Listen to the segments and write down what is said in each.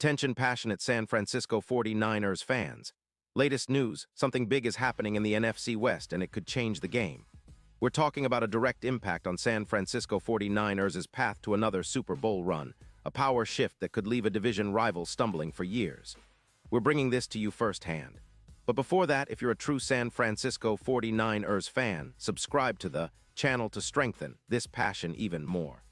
Attention passionate San Francisco 49ers fans. Latest news, something big is happening in the NFC West and it could change the game. We're talking about a direct impact on San Francisco 49ers' path to another Super Bowl run, a power shift that could leave a division rival stumbling for years. We're bringing this to you firsthand. But before that, if you're a true San Francisco 49ers fan, subscribe to the channel to strengthen this passion even more.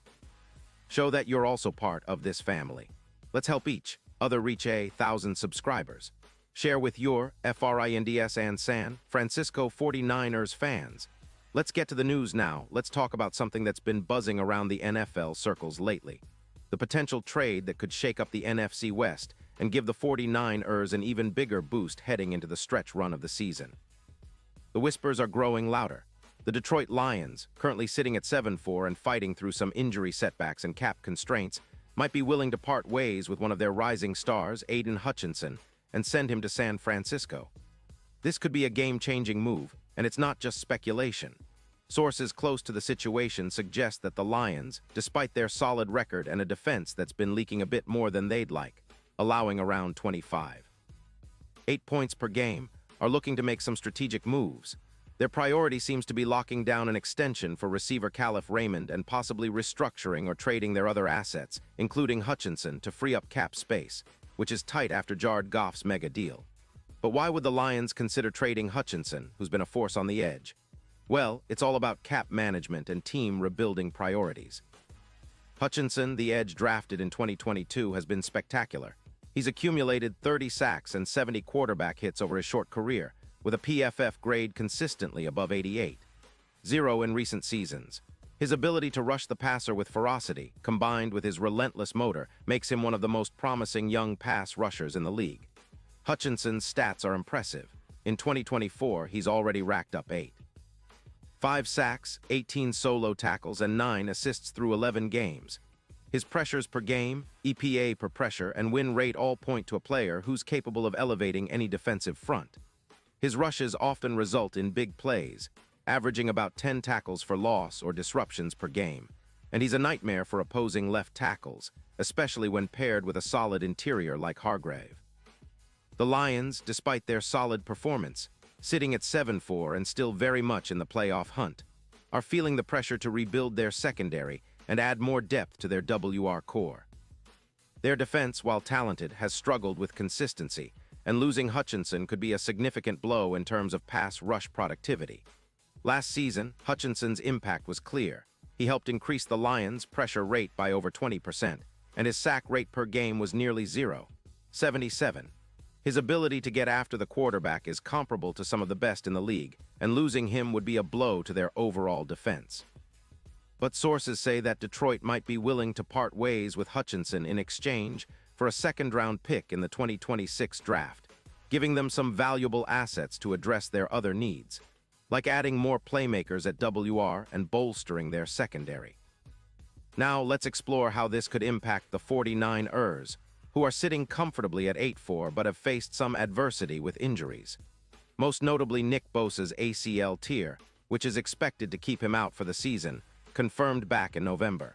Show that you're also part of this family. Let's help each other reach 1,000 subscribers. Share with your FRINDS and San Francisco 49ers fans. Let's get to the news now. Let's talk about something that's been buzzing around the NFL circles lately. The potential trade that could shake up the NFC West and give the 49ers an even bigger boost heading into the stretch run of the season. The whispers are growing louder. The Detroit Lions, currently sitting at 7-4 and fighting through some injury setbacks and cap constraints, might be willing to part ways with one of their rising stars, Aiden Hutchinson, and send him to San Francisco. This could be a game-changing move, and it's not just speculation. Sources close to the situation suggest that the Lions, despite their solid record and a defense that's been leaking a bit more than they'd like, allowing around 25. 8 points per game, are looking to make some strategic moves. Their priority seems to be locking down an extension for receiver Khalif Raymond and possibly restructuring or trading their other assets, including Hutchinson, to free up cap space, which is tight after Jared Goff's mega deal. But why would the Lions consider trading Hutchinson, who's been a force on the edge? Well, it's all about cap management and team rebuilding priorities. Hutchinson, the edge drafted in 2022, has been spectacular. He's accumulated 30 sacks and 70 quarterback hits over his short career, with a PFF grade consistently above 88. 0 in recent seasons. His ability to rush the passer with ferocity, combined with his relentless motor, makes him one of the most promising young pass rushers in the league. Hutchinson's stats are impressive. In 2024, he's already racked up 8. 5 sacks, 18 solo tackles, and 9 assists through 11 games. His pressures per game, EPA per pressure, and win rate all point to a player who's capable of elevating any defensive front. His rushes often result in big plays, averaging about 10 tackles for loss or disruptions per game, and he's a nightmare for opposing left tackles, especially when paired with a solid interior like Hargrave. The Lions, despite their solid performance, sitting at 7-4 and still very much in the playoff hunt, are feeling the pressure to rebuild their secondary and add more depth to their WR core. Their defense, while talented, has struggled with consistency, and losing Hutchinson could be a significant blow in terms of pass rush productivity. Last season, Hutchinson's impact was clear. He helped increase the Lions' pressure rate by over 20%, and his sack rate per game was nearly 77. His ability to get after the quarterback is comparable to some of the best in the league, and losing him would be a blow to their overall defense. But sources say that Detroit might be willing to part ways with Hutchinson in exchange for a second-round pick in the 2026 draft, giving them some valuable assets to address their other needs, like adding more playmakers at WR and bolstering their secondary. Now let's explore how this could impact the 49ers, who are sitting comfortably at 8-4 but have faced some adversity with injuries. Most notably Nick Bosa's ACL tear, which is expected to keep him out for the season, confirmed back in November.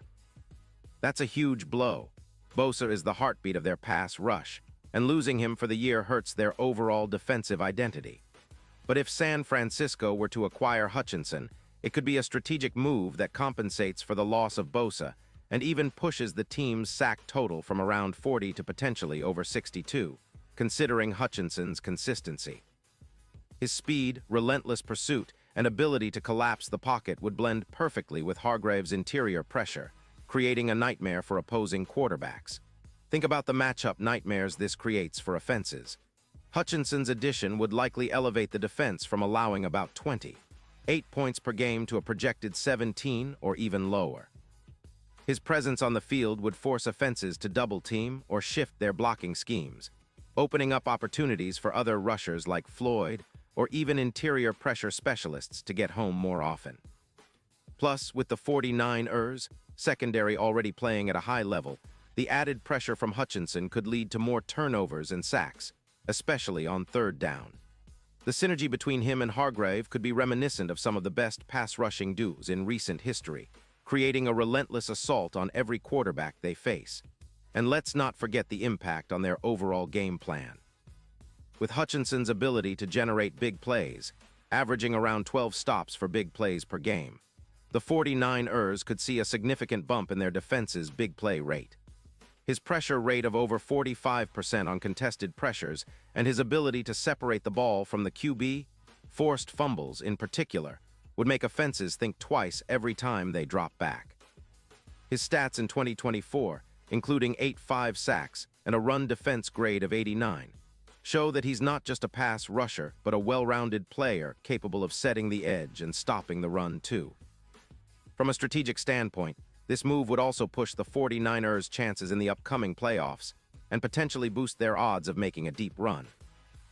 That's a huge blow. Bosa is the heartbeat of their pass rush, and losing him for the year hurts their overall defensive identity. But if San Francisco were to acquire Hutchinson, it could be a strategic move that compensates for the loss of Bosa and even pushes the team's sack total from around 40 to potentially over 62, considering Hutchinson's consistency. His speed, relentless pursuit, and ability to collapse the pocket would blend perfectly with Hargrave's interior pressure, creating a nightmare for opposing quarterbacks. Think about the matchup nightmares this creates for offenses. Hutchinson's addition would likely elevate the defense from allowing about 8 points per game to a projected 17 or even lower. His presence on the field would force offenses to double-team or shift their blocking schemes, opening up opportunities for other rushers like Floyd or even interior pressure specialists to get home more often. Plus, with the 49ers secondary already playing at a high level, the added pressure from Hutchinson could lead to more turnovers and sacks, especially on third down. The synergy between him and Hargrave could be reminiscent of some of the best pass-rushing duos in recent history, creating a relentless assault on every quarterback they face. And let's not forget the impact on their overall game plan. With Hutchinson's ability to generate big plays, averaging around 12 stops for big plays per game, the 49ers could see a significant bump in their defense's big play rate. His pressure rate of over 45% on contested pressures and his ability to separate the ball from the QB, forced fumbles in particular, would make offenses think twice every time they drop back. His stats in 2024, including 8.5 sacks and a run defense grade of 89, show that he's not just a pass rusher, but a well-rounded player capable of setting the edge and stopping the run too. From a strategic standpoint, this move would also push the 49ers' chances in the upcoming playoffs and potentially boost their odds of making a deep run.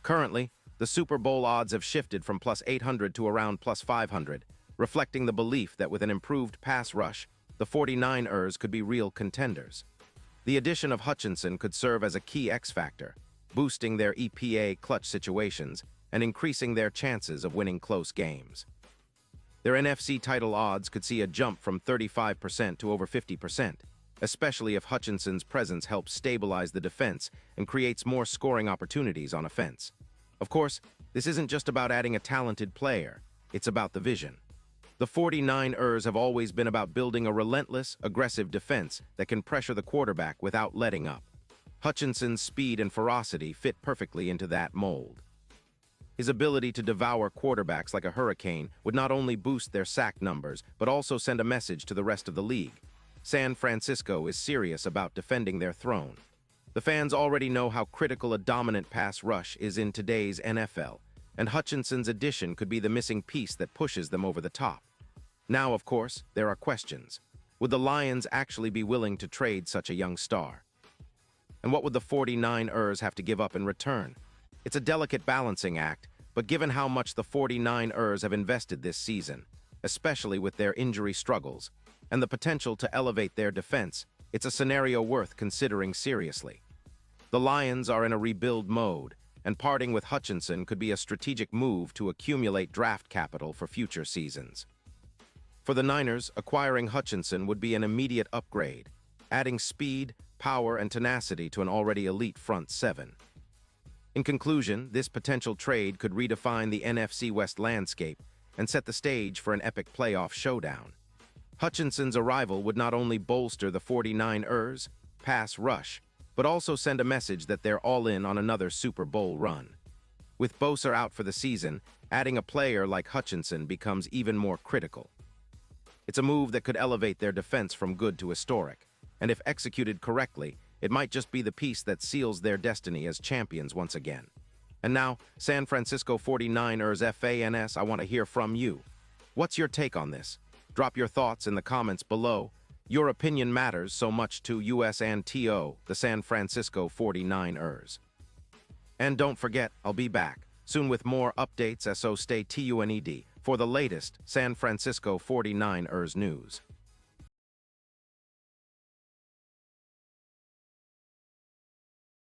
Currently, the Super Bowl odds have shifted from plus 800 to around plus 500, reflecting the belief that with an improved pass rush, the 49ers could be real contenders. The addition of Hutchinson could serve as a key X factor, boosting their EPA clutch situations and increasing their chances of winning close games. Their NFC title odds could see a jump from 35% to over 50%, especially if Hutchinson's presence helps stabilize the defense and creates more scoring opportunities on offense. Of course, this isn't just about adding a talented player, it's about the vision. The 49ers have always been about building a relentless, aggressive defense that can pressure the quarterback without letting up. Hutchinson's speed and ferocity fit perfectly into that mold. His ability to devour quarterbacks like a hurricane would not only boost their sack numbers, but also send a message to the rest of the league. San Francisco is serious about defending their throne. The fans already know how critical a dominant pass rush is in today's NFL, and Hutchinson's addition could be the missing piece that pushes them over the top. Now, of course, there are questions. Would the Lions actually be willing to trade such a young star? And what would the 49ers have to give up in return? It's a delicate balancing act, but given how much the 49ers have invested this season, especially with their injury struggles, and the potential to elevate their defense, it's a scenario worth considering seriously. The Lions are in a rebuild mode, and parting with Hutchinson could be a strategic move to accumulate draft capital for future seasons. For the Niners, acquiring Hutchinson would be an immediate upgrade, adding speed, power, and tenacity to an already elite front seven. In conclusion, this potential trade could redefine the NFC West landscape and set the stage for an epic playoff showdown. Hutchinson's arrival would not only bolster the 49ers' pass rush, but also send a message that they're all in on another Super Bowl run. With Bosa out for the season, adding a player like Hutchinson becomes even more critical. It's a move that could elevate their defense from good to historic, and if executed correctly, it might just be the piece that seals their destiny as champions once again. And now, San Francisco 49ers fans, I want to hear from you. What's your take on this? Drop your thoughts in the comments below. Your opinion matters so much to US and TO, the San Francisco 49ers. And don't forget, I'll be back soon with more updates, so stay tuned for the latest San Francisco 49ers news.